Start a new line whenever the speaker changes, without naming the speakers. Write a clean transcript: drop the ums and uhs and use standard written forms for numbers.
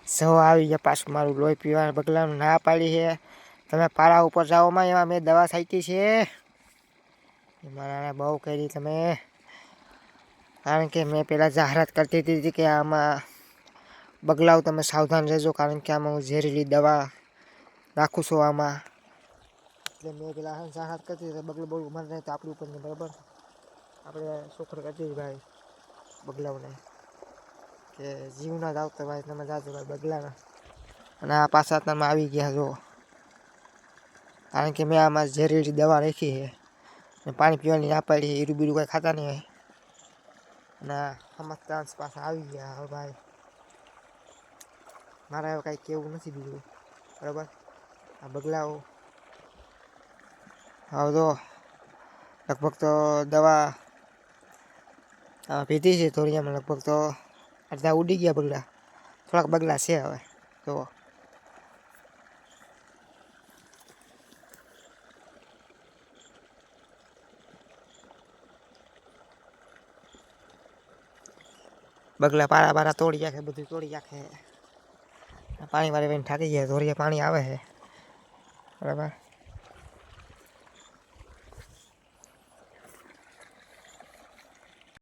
સૌ આવી ગયા પાછું મારું લોહી પીવા બગલાનું ના પાડી છે. તમે પારા ઉપર જાઓમાં એમાં મેં દવા છાંટી છે. મારા બહુ કરી તમે, કારણ કે મેં પહેલાં જાહેરાત કરતી હતી કે આમાં બગલાઓ તમે સાવધાન રહેજો, કારણ કે આમાં હું ઝેરીલી દવા નાખું છું આમાં. એટલે મેં પેલા જાહેરાત કરતી હતી બગલો બહુ મન રહે તો આપણી ઉપર ને બરાબર આપણે છોકરો કરતી ભાઈ બગલાઓને કે જીવ ના જ આવતો ભાઈ, તમે જાજો ભાઈ બગલાના. અને આ પાછા તમે આવી ગયા છો, કારણ કે મેં આમાં ઝેરીલી દવા રાખી છે ને પાણી પીવાની ના પાડી. હીરું બીરું કાંઈ ખાતા નહીં હોય અને આમાં ચાન્સ પાછા આવી ગયા. હવે ભાઈ મારે હવે કાંઈ કહેવું નથી બીજું બરાબર. આ બગલાઓ હવે તો લગભગ તો દવા પીધી છે થોડીમાં, લગભગ તો અડધા ઉડી ગયા બગલા, થોડાક બગલા છે હવે તો. બગલા પારા બારા તોડી નાખે, બધું તોડી નાખે. પાણી વાળી થાકી ગયા, ધોરીએ પાણી આવે છે બરાબર.